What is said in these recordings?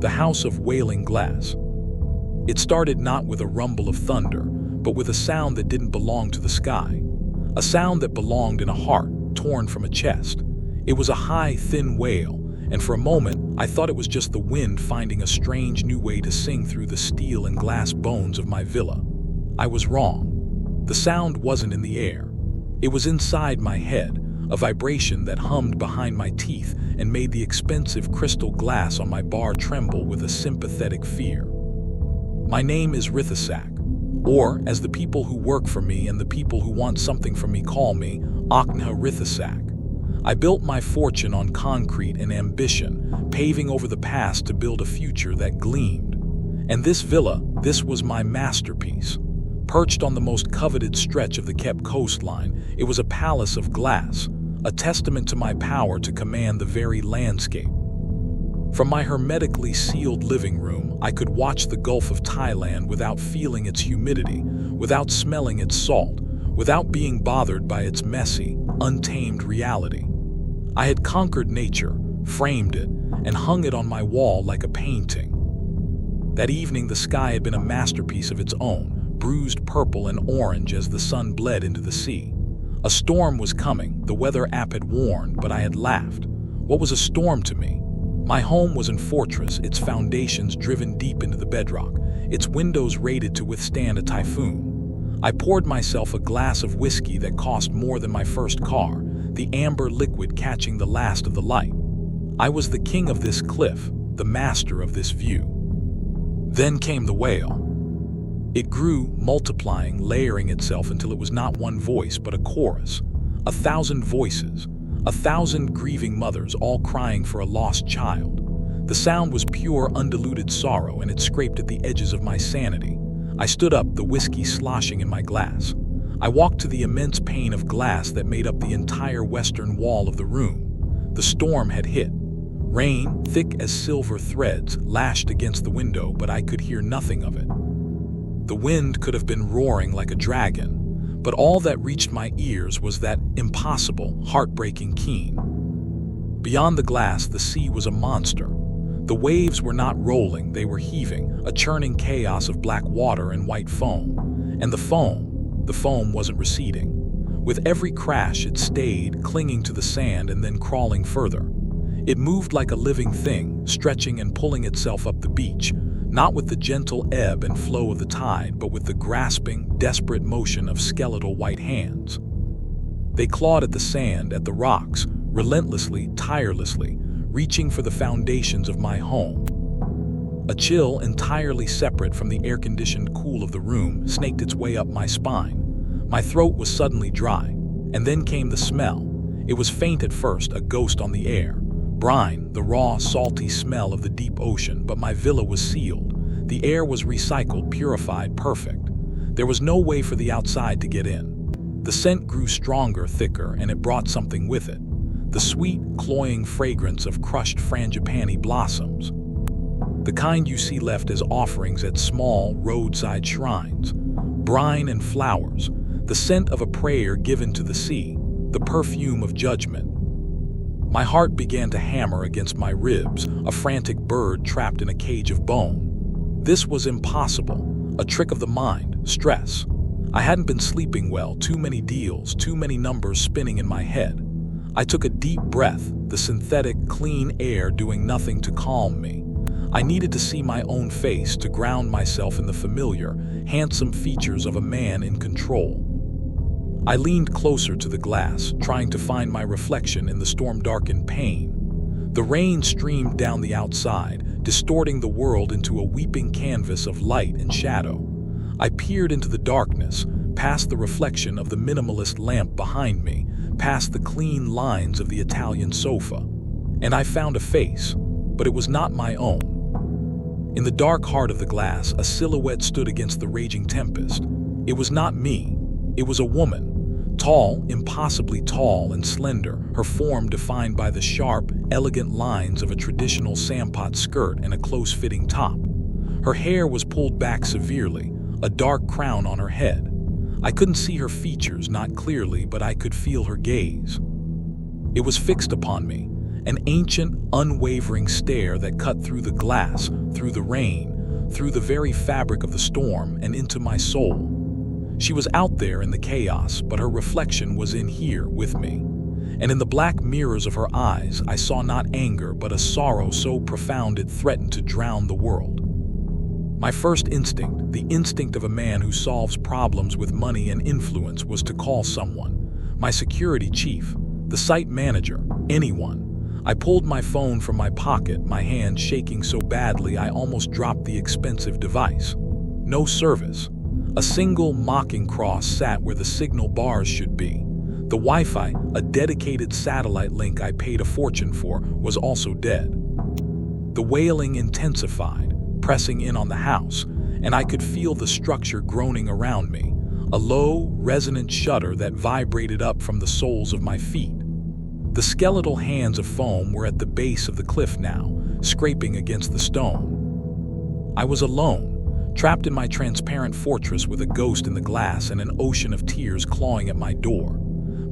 the house of wailing glass. It started not with a rumble of thunder, but with a sound that didn't belong to the sky. A sound that belonged in a heart torn from a chest. It was a high, thin wail, and for a moment I thought it was just the wind finding a strange new way to sing through the steel and glass bones of my villa. I was wrong. The sound wasn't in the air. It was inside my head, a vibration that hummed behind my teeth and made the expensive crystal glass on my bar tremble with a sympathetic fear. My name is Rithasak, or as the people who work for me and the people who want something from me call me, Aknha Rithasak. I built my fortune on concrete and ambition, paving over the past to build a future that gleamed. And this villa, this was my masterpiece. Perched on the most coveted stretch of the Kep coastline, it was a palace of glass, a testament to my power to command the very landscape. From my hermetically sealed living room, I could watch the Gulf of Thailand without feeling its humidity, without smelling its salt, without being bothered by its messy, untamed reality. I had conquered nature, framed it, and hung it on my wall like a painting. That evening, the sky had been a masterpiece of its own, bruised purple and orange as the sun bled into the sea. A storm was coming, the weather app had warned, but I had laughed. What was a storm to me? My home was a fortress, its foundations driven deep into the bedrock, its windows rated to withstand a typhoon. I poured myself a glass of whiskey that cost more than my first car, the amber liquid catching the last of the light. I was the king of this cliff, the master of this view. Then came the wail. It grew, multiplying, layering itself until it was not one voice but a chorus. 1,000 voices, 1,000 grieving mothers all crying for a lost child. The sound was pure, undiluted sorrow, and it scraped at the edges of my sanity. I stood up, the whiskey sloshing in my glass. I walked to the immense pane of glass that made up the entire western wall of the room. The storm had hit. Rain, thick as silver threads, lashed against the window, but I could hear nothing of it. The wind could have been roaring like a dragon, but all that reached my ears was that impossible, heartbreaking keen. Beyond the glass, the sea was a monster. The waves were not rolling, they were heaving, a churning chaos of black water and white foam. And the foam wasn't receding. With every crash, it stayed, clinging to the sand and then crawling further. It moved like a living thing, stretching and pulling itself up the beach, not with the gentle ebb and flow of the tide, but with the grasping, desperate motion of skeletal white hands. They clawed at the sand, at the rocks, relentlessly, tirelessly, reaching for the foundations of my home. A chill, entirely separate from the air-conditioned cool of the room, snaked its way up my spine. My throat was suddenly dry, and then came the smell. It was faint at first, a ghost on the air. Brine, the raw, salty smell of the deep ocean, but my villa was sealed. The air was recycled, purified, perfect. There was no way for the outside to get in. The scent grew stronger, thicker, and it brought something with it. The sweet, cloying fragrance of crushed frangipani blossoms. The kind you see left as offerings at small, roadside shrines. Brine and flowers, the scent of a prayer given to the sea, the perfume of judgment. My heart began to hammer against my ribs, a frantic bird trapped in a cage of bone. This was impossible, a trick of the mind, stress. I hadn't been sleeping well, too many deals, too many numbers spinning in my head. I took a deep breath, the synthetic, clean air doing nothing to calm me. I needed to see my own face, to ground myself in the familiar, handsome features of a man in control. I leaned closer to the glass, trying to find my reflection in the storm-darkened pane. The rain streamed down the outside, distorting the world into a weeping canvas of light and shadow. I peered into the darkness, past the reflection of the minimalist lamp behind me, past the clean lines of the Italian sofa. And I found a face, but it was not my own. In the dark heart of the glass, a silhouette stood against the raging tempest. It was not me. It was a woman, tall, impossibly tall and slender, her form defined by the sharp, elegant lines of a traditional sampat skirt and a close-fitting top. Her hair was pulled back severely, a dark crown on her head. I couldn't see her features, not clearly, but I could feel her gaze. It was fixed upon me, an ancient, unwavering stare that cut through the glass, through the rain, through the very fabric of the storm, and into my soul. She was out there in the chaos, but her reflection was in here with me. And in the black mirrors of her eyes, I saw not anger, but a sorrow so profound it threatened to drown the world. My first instinct, the instinct of a man who solves problems with money and influence, was to call someone. My security chief, the site manager, anyone. I pulled my phone from my pocket, my hand shaking so badly I almost dropped the expensive device. No service. A single mocking cross sat where the signal bars should be. The Wi-Fi, a dedicated satellite link I paid a fortune for, was also dead. The wailing intensified, pressing in on the house, and I could feel the structure groaning around me, a low, resonant shudder that vibrated up from the soles of my feet. The skeletal hands of foam were at the base of the cliff now, scraping against the stone. I was alone, trapped in my transparent fortress with a ghost in the glass and an ocean of tears clawing at my door.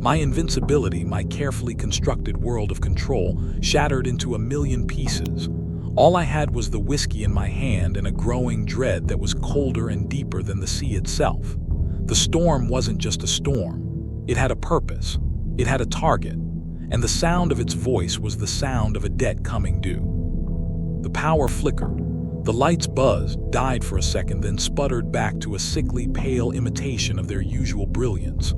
My invincibility, my carefully constructed world of control, shattered into a million pieces. All I had was the whiskey in my hand and a growing dread that was colder and deeper than the sea itself. The storm wasn't just a storm. It had a purpose. It had a target. And the sound of its voice was the sound of a debt coming due. The power flickered. The lights buzzed, died for a second, then sputtered back to a sickly, pale imitation of their usual brilliance.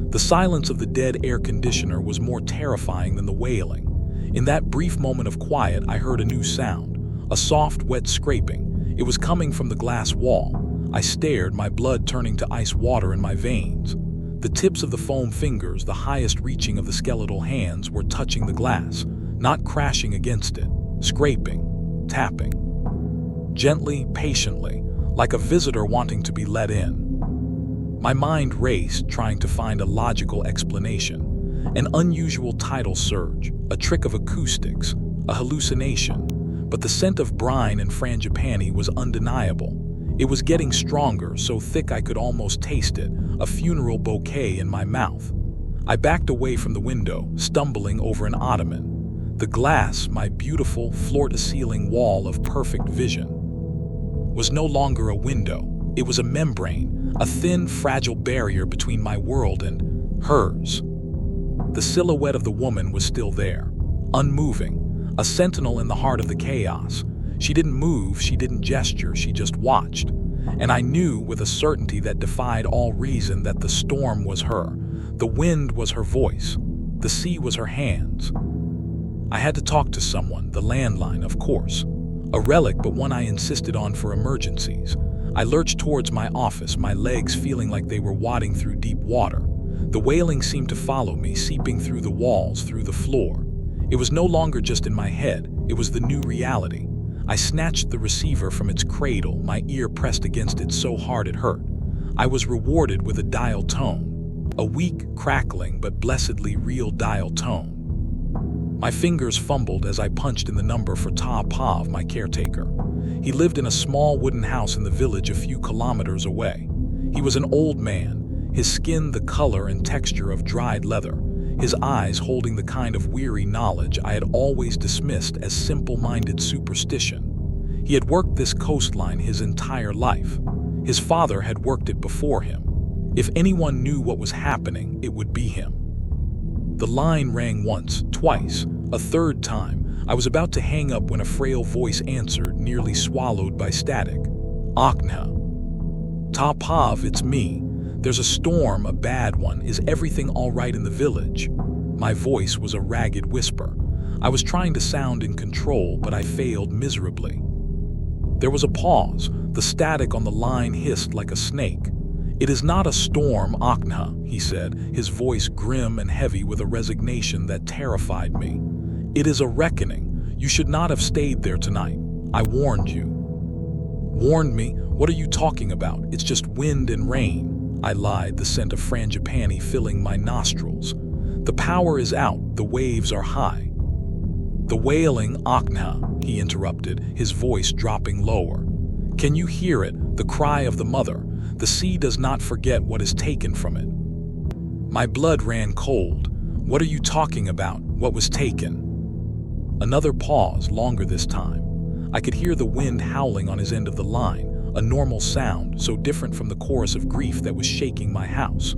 The silence of the dead air conditioner was more terrifying than the wailing. In that brief moment of quiet, I heard a new sound, a soft, wet scraping. It was coming from the glass wall. I stared, my blood turning to ice water in my veins. The tips of the foam fingers, the highest reaching of the skeletal hands, were touching the glass, not crashing against it, scraping, tapping. Gently, patiently, like a visitor wanting to be let in. My mind raced, trying to find a logical explanation. An unusual tidal surge, a trick of acoustics, a hallucination. But the scent of brine and frangipani was undeniable. It was getting stronger, so thick I could almost taste it, a funeral bouquet in my mouth. I backed away from the window, stumbling over an ottoman. The glass, my beautiful, floor-to-ceiling wall of perfect vision, was no longer a window. It was a membrane, a thin, fragile barrier between my world and hers. The silhouette of the woman was still there, unmoving, a sentinel in the heart of the chaos. She didn't move, she didn't gesture, she just watched. And I knew with a certainty that defied all reason that the storm was her. The wind was her voice. The sea was her hands. I had to talk to someone, the landline, of course. A relic, but one I insisted on for emergencies. I lurched towards my office, my legs feeling like they were wading through deep water. The wailing seemed to follow me, seeping through the walls, through the floor. It was no longer just in my head, it was the new reality. I snatched the receiver from its cradle, my ear pressed against it so hard it hurt. I was rewarded with a dial tone, a weak, crackling, but blessedly real dial tone. My fingers fumbled as I punched in the number for Ta Pav, my caretaker. He lived in a small wooden house in the village a few kilometers away. He was an old man, his skin the color and texture of dried leather, his eyes holding the kind of weary knowledge I had always dismissed as simple-minded superstition. He had worked this coastline his entire life. His father had worked it before him. If anyone knew what was happening, it would be him. The line rang once, twice, a third time. I was about to hang up when a frail voice answered, nearly swallowed by static. Akhna. Ta Pav, it's me. There's a storm, a bad one. Is everything all right in the village? My voice was a ragged whisper. I was trying to sound in control, but I failed miserably. There was a pause. The static on the line hissed like a snake. It is not a storm, Akhna, he said, his voice grim and heavy with a resignation that terrified me. It is a reckoning. You should not have stayed there tonight. I warned you. Warned me? What are you talking about? It's just wind and rain. I lied, the scent of frangipani filling my nostrils. The power is out, the waves are high. The wailing, Akhna, he interrupted, his voice dropping lower. Can you hear it, the cry of the mother? The sea does not forget what is taken from it. My blood ran cold. What are you talking about? What was taken? Another pause, longer this time. I could hear the wind howling on his end of the line, a normal sound so different from the chorus of grief that was shaking my house.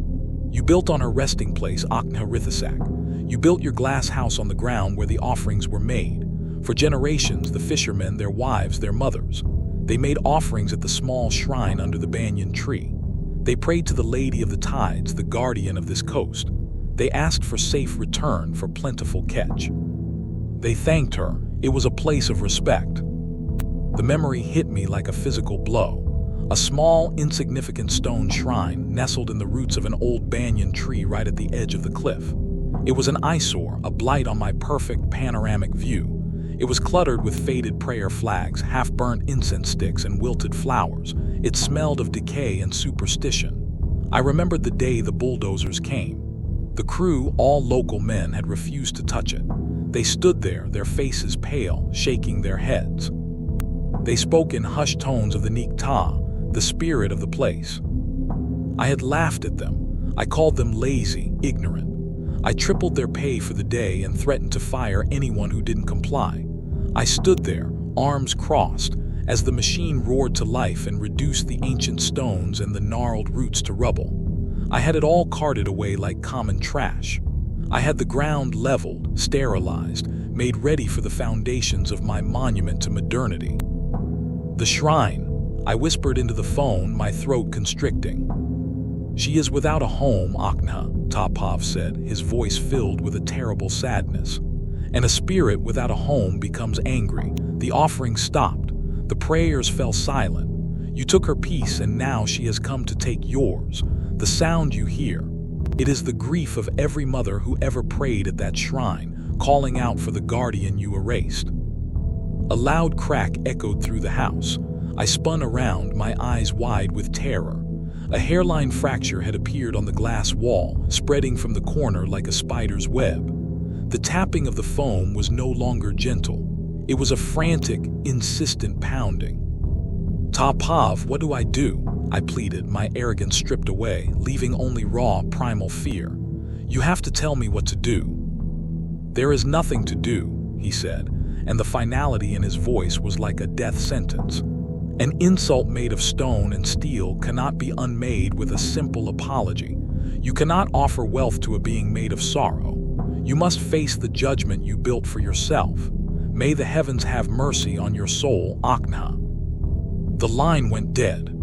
You built on her resting place, Akhnha Rithasak. You built your glass house on the ground where the offerings were made. For generations, the fishermen, their wives, their mothers, they made offerings at the small shrine under the banyan tree. They prayed to the Lady of the Tides, the guardian of this coast. They asked for safe return for plentiful catch. They thanked her. It was a place of respect. The memory hit me like a physical blow. A small, insignificant stone shrine nestled in the roots of an old banyan tree right at the edge of the cliff. It was an eyesore, a blight on my perfect panoramic view. It was cluttered with faded prayer flags, half-burnt incense sticks, and wilted flowers. It smelled of decay and superstition. I remembered the day the bulldozers came. The crew, all local men, had refused to touch it. They stood there, their faces pale, shaking their heads. They spoke in hushed tones of the Nikta, the spirit of the place. I had laughed at them. I called them lazy, ignorant. I tripled their pay for the day and threatened to fire anyone who didn't comply. I stood there, arms crossed, as the machine roared to life and reduced the ancient stones and the gnarled roots to rubble. I had it all carted away like common trash. I had the ground leveled, sterilized, made ready for the foundations of my monument to modernity. The shrine, I whispered into the phone, my throat constricting. She is without a home, Akhnha, Topov said, his voice filled with a terrible sadness. And a spirit without a home becomes angry. The offering stopped. The prayers fell silent. You took her peace, and now she has come to take yours. The sound you hear, it is the grief of every mother who ever prayed at that shrine, calling out for the guardian you erased. A loud crack echoed through the house. I spun around, my eyes wide with terror. A hairline fracture had appeared on the glass wall, spreading from the corner like a spider's web. The tapping of the foam was no longer gentle. It was a frantic, insistent pounding. Topov, what do? I pleaded, my arrogance stripped away, leaving only raw, primal fear. You have to tell me what to do. There is nothing to do, he said, and the finality in his voice was like a death sentence. An insult made of stone and steel cannot be unmade with a simple apology. You cannot offer wealth to a being made of sorrow. You must face the judgment you built for yourself. May the heavens have mercy on your soul, Akhnha. The line went dead.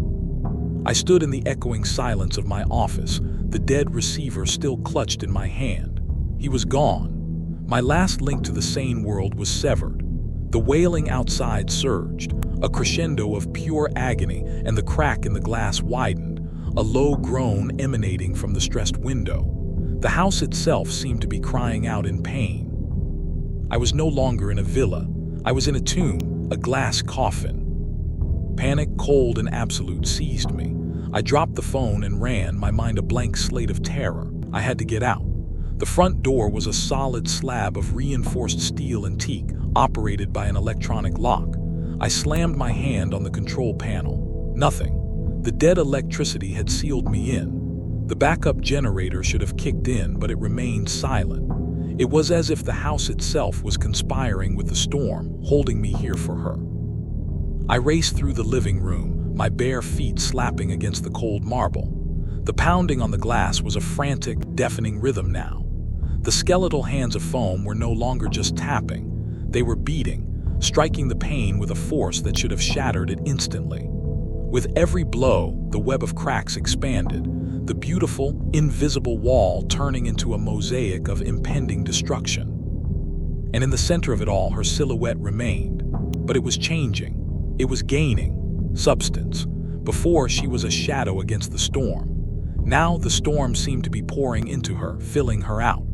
I stood in the echoing silence of my office, the dead receiver still clutched in my hand. He was gone. My last link to the sane world was severed. The wailing outside surged, a crescendo of pure agony, and the crack in the glass widened, a low groan emanating from the stressed window. The house itself seemed to be crying out in pain. I was no longer in a villa. I was in a tomb, a glass coffin. Panic, cold, and absolute seized me. I dropped the phone and ran, my mind a blank slate of terror. I had to get out. The front door was a solid slab of reinforced steel and teak, operated by an electronic lock. I slammed my hand on the control panel. Nothing. The dead electricity had sealed me in. The backup generator should have kicked in, but it remained silent. It was as if the house itself was conspiring with the storm, holding me here for her. I raced through the living room, my bare feet slapping against the cold marble. The pounding on the glass was a frantic, deafening rhythm now. The skeletal hands of foam were no longer just tapping. They were beating, striking the pane with a force that should have shattered it instantly. With every blow, the web of cracks expanded, the beautiful, invisible wall turning into a mosaic of impending destruction. And in the center of it all, her silhouette remained. But it was changing. It was gaining substance. Before, she was a shadow against the storm. Now the storm seemed to be pouring into her, filling her out.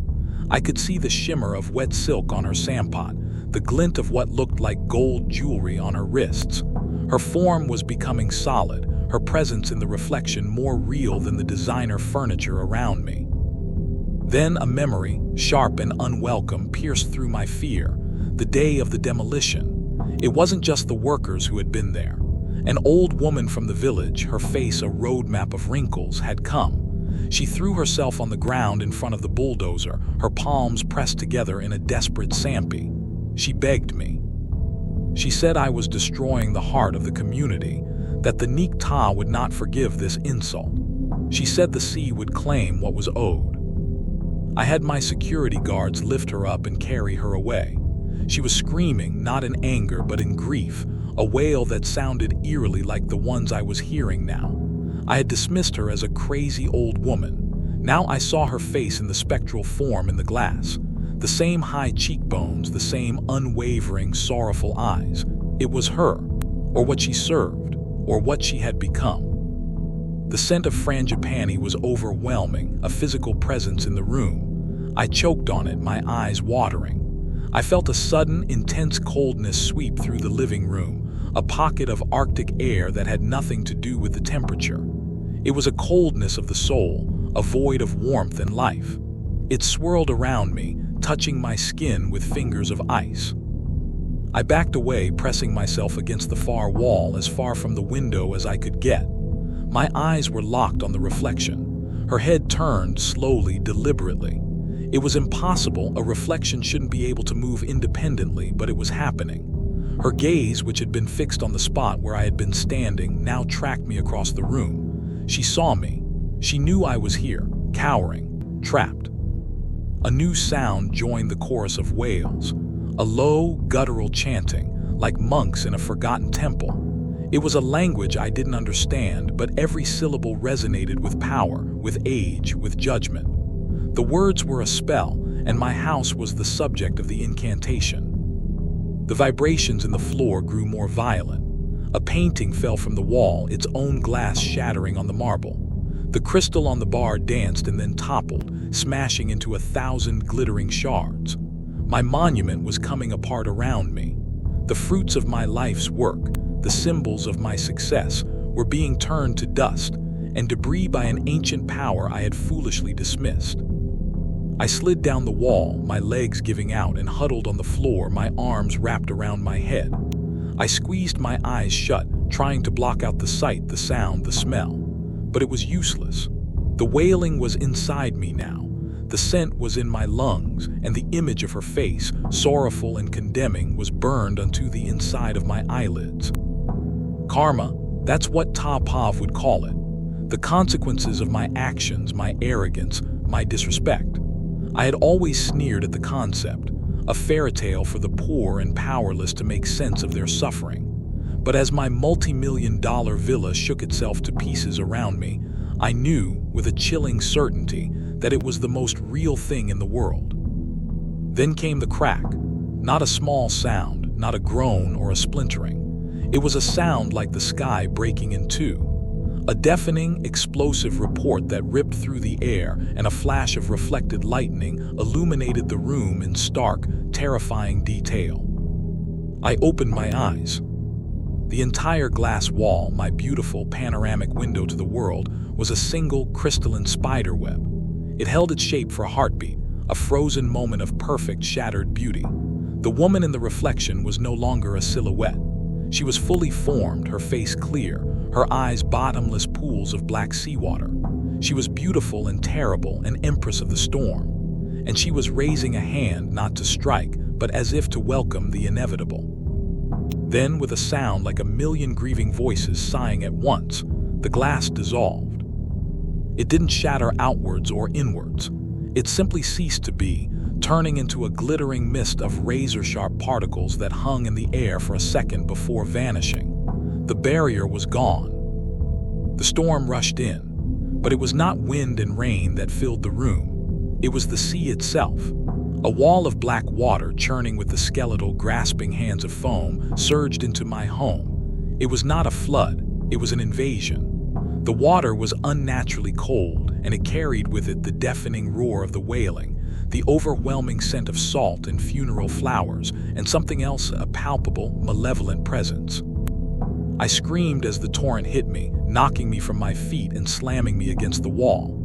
I could see the shimmer of wet silk on her sampot, the glint of what looked like gold jewelry on her wrists. Her form was becoming solid, her presence in the reflection more real than the designer furniture around me. Then a memory, sharp and unwelcome, pierced through my fear. The day of the demolition. It wasn't just the workers who had been there. An old woman from the village, her face a roadmap of wrinkles, had come. She threw herself on the ground in front of the bulldozer, her palms pressed together in a desperate sampi. She begged me. She said I was destroying the heart of the community, that the Nikta would not forgive this insult. She said the sea would claim what was owed. I had my security guards lift her up and carry her away. She was screaming, not in anger but in grief, a wail that sounded eerily like the ones I was hearing now. I had dismissed her as a crazy old woman. Now I saw her face in the spectral form in the glass. The same high cheekbones, the same unwavering, sorrowful eyes. It was her, or what she served, or what she had become. The scent of frangipani was overwhelming, a physical presence in the room. I choked on it, my eyes watering. I felt a sudden, intense coldness sweep through the living room, a pocket of Arctic air that had nothing to do with the temperature. It was a coldness of the soul, a void of warmth and life. It swirled around me, touching my skin with fingers of ice. I backed away, pressing myself against the far wall, as far from the window as I could get. My eyes were locked on the reflection. Her head turned slowly, deliberately. It was impossible. A reflection shouldn't be able to move independently, but it was happening. Her gaze, which had been fixed on the spot where I had been standing, now tracked me across the room. She saw me. She knew I was here, cowering, trapped. A new sound joined the chorus of wails, a low, guttural chanting, like monks in a forgotten temple. It was a language I didn't understand, but every syllable resonated with power, with age, with judgment. The words were a spell, and my house was the subject of the incantation. The vibrations in the floor grew more violent. A painting fell from the wall, its own glass shattering on the marble. The crystal on the bar danced and then toppled, smashing into 1,000 glittering shards. My monument was coming apart around me. The fruits of my life's work, the symbols of my success, were being turned to dust and debris by an ancient power I had foolishly dismissed. I slid down the wall, my legs giving out, and huddled on the floor, my arms wrapped around my head. I squeezed my eyes shut, trying to block out the sight, the sound, the smell. But it was useless. The wailing was inside me now. The scent was in my lungs, and the image of her face, sorrowful and condemning, was burned onto the inside of my eyelids. Karma, that's what Tapav would call it. The consequences of my actions, my arrogance, my disrespect. I had always sneered at the concept, a fairy tale for the poor and powerless to make sense of their suffering. But as my multi-million-dollar villa shook itself to pieces around me, I knew, with a chilling certainty, that it was the most real thing in the world. Then came the crack, not a small sound, not a groan or a splintering. It was a sound like the sky breaking in two. A deafening, explosive report that ripped through the air, and a flash of reflected lightning illuminated the room in stark, terrifying detail. I opened my eyes. The entire glass wall, my beautiful panoramic window to the world, was a single crystalline spiderweb. It held its shape for a heartbeat, a frozen moment of perfect, shattered beauty. The woman in the reflection was no longer a silhouette. She was fully formed, her face clear, her eyes bottomless pools of black seawater. She was beautiful and terrible, an empress of the storm. And she was raising a hand not to strike, but as if to welcome the inevitable. Then, with a sound like a million grieving voices sighing at once, the glass dissolved. It didn't shatter outwards or inwards. It simply ceased to be, turning into a glittering mist of razor-sharp particles that hung in the air for a second before vanishing. The barrier was gone. The storm rushed in, but it was not wind and rain that filled the room. It was the sea itself. A wall of black water, churning with the skeletal, grasping hands of foam, surged into my home. It was not a flood, it was an invasion. The water was unnaturally cold, and it carried with it the deafening roar of the wailing, the overwhelming scent of salt and funeral flowers, and something else, a palpable, malevolent presence. I screamed as the torrent hit me, knocking me from my feet and slamming me against the wall.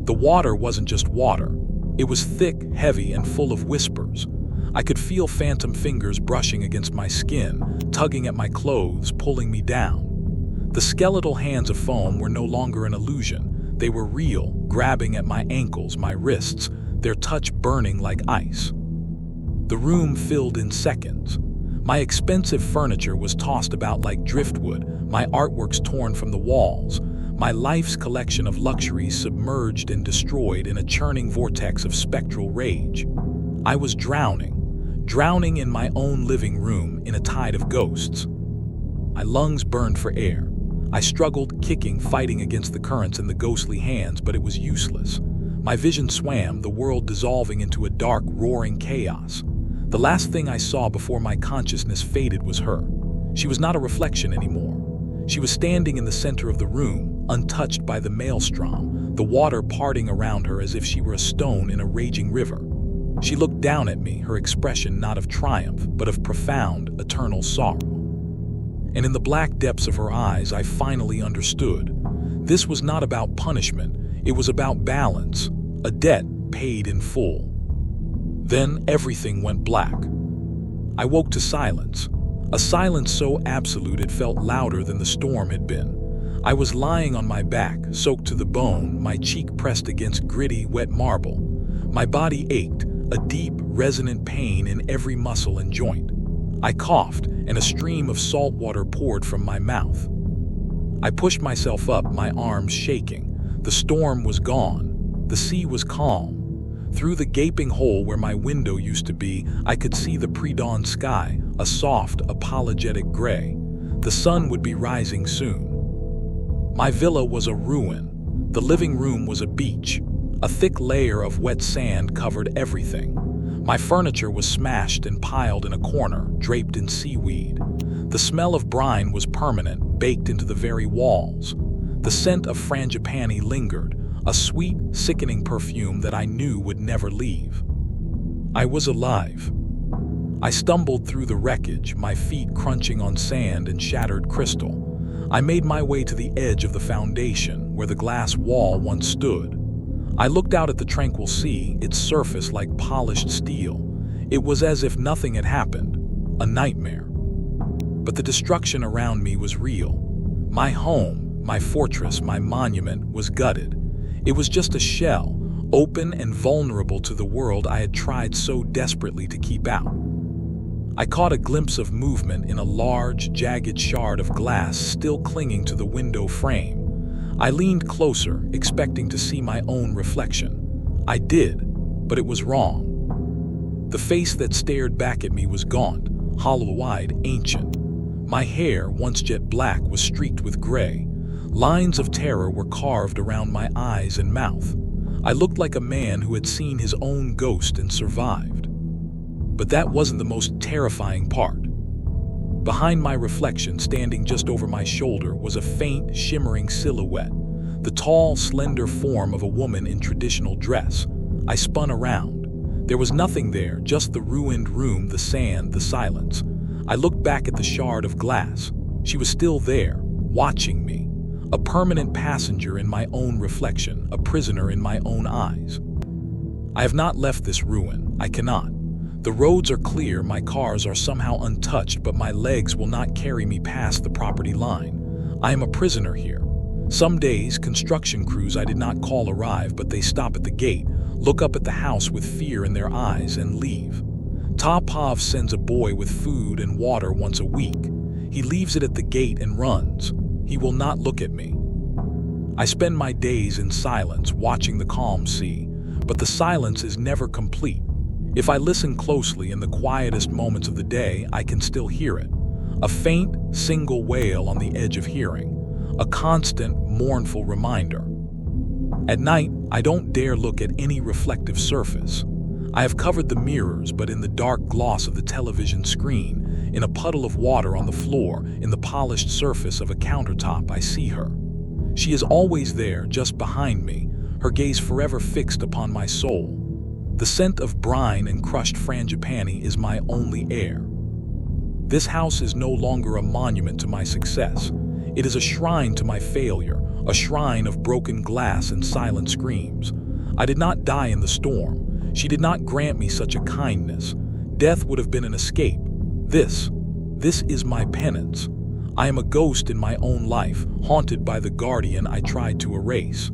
The water wasn't just water. It was thick, heavy, and full of whispers. I could feel phantom fingers brushing against my skin, tugging at my clothes, pulling me down. The skeletal hands of foam were no longer an illusion. They were real, grabbing at my ankles, my wrists, their touch burning like ice. The room filled in seconds. My expensive furniture was tossed about like driftwood, my artworks torn from the walls, my life's collection of luxuries submerged and destroyed in a churning vortex of spectral rage. I was drowning in my own living room in a tide of ghosts. My lungs burned for air. I struggled, kicking, fighting against the currents in the ghostly hands, but it was useless. My vision swam, the world dissolving into a dark, roaring chaos. The last thing I saw before my consciousness faded was her. She was not a reflection anymore. She was standing in the center of the room, untouched by the maelstrom, the water parting around her as if she were a stone in a raging river. She looked down at me, her expression not of triumph, but of profound, eternal sorrow. And in the black depths of her eyes, I finally understood. This was not about punishment, it was about balance, a debt paid in full. Then everything went black. I woke to silence, a silence so absolute it felt louder than the storm had been. I was lying on my back, soaked to the bone, my cheek pressed against gritty, wet marble. My body ached, a deep, resonant pain in every muscle and joint. I coughed, and a stream of salt water poured from my mouth. I pushed myself up, my arms shaking. The storm was gone. The sea was calm. Through the gaping hole where my window used to be, I could see the pre-dawn sky, a soft, apologetic gray. The sun would be rising soon. My villa was a ruin. The living room was a beach. A thick layer of wet sand covered everything. My furniture was smashed and piled in a corner, draped in seaweed. The smell of brine was permanent, baked into the very walls. The scent of frangipani lingered, a sweet, sickening perfume that I knew would never leave. I was alive. I stumbled through the wreckage, my feet crunching on sand and shattered crystal. I made my way to the edge of the foundation, where the glass wall once stood. I looked out at the tranquil sea, its surface like polished steel. It was as if nothing had happened, a nightmare. But the destruction around me was real. My home, my fortress, my monument was gutted. It was just a shell, open and vulnerable to the world I had tried so desperately to keep out. I caught a glimpse of movement in a large, jagged shard of glass still clinging to the window frame. I leaned closer, expecting to see my own reflection. I did, but it was wrong. The face that stared back at me was gaunt, hollow-eyed, ancient. My hair, once jet black, was streaked with gray. Lines of terror were carved around my eyes and mouth. I looked like a man who had seen his own ghost and survived. But that wasn't the most terrifying part. Behind my reflection, standing just over my shoulder, was a faint, shimmering silhouette, the tall, slender form of a woman in traditional dress. I spun around. There was nothing there, just the ruined room, the sand, the silence. I looked back at the shard of glass. She was still there, watching me. A permanent passenger in my own reflection, a prisoner in my own eyes. I have not left this ruin. I cannot. The roads are clear, my cars are somehow untouched, but my legs will not carry me past the property line. I am a prisoner here. Some days, construction crews I did not call arrive, but they stop at the gate, look up at the house with fear in their eyes, and leave. Topov sends a boy with food and water once a week. He leaves it at the gate and runs. He will not look at me. I spend my days in silence, watching the calm sea, but the silence is never complete. If I listen closely in the quietest moments of the day, I can still hear it. A faint, single wail on the edge of hearing. A constant, mournful reminder. At night, I don't dare look at any reflective surface. I have covered the mirrors, but in the dark gloss of the television screen, in a puddle of water on the floor, in the polished surface of a countertop, I see her. She is always there, just behind me, her gaze forever fixed upon my soul. The scent of brine and crushed frangipani is my only air. This house is no longer a monument to my success. It is a shrine to my failure, a shrine of broken glass and silent screams. I did not die in the storm. She did not grant me such a kindness. Death would have been an escape. This is my penance. I am a ghost in my own life, haunted by the guardian I tried to erase.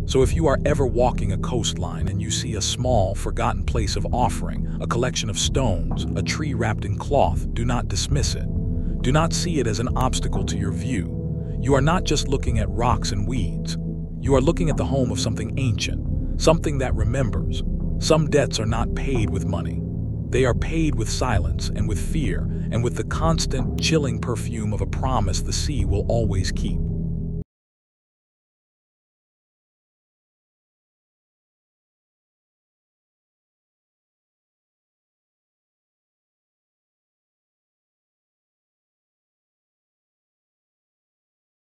So if you are ever walking a coastline and you see a small, forgotten place of offering, a collection of stones, a tree wrapped in cloth, do not dismiss it. Do not see it as an obstacle to your view. You are not just looking at rocks and weeds. You are looking at the home of something ancient, something that remembers. Some debts are not paid with money. They are paid with silence and with fear and with the constant, chilling perfume of a promise the sea will always keep.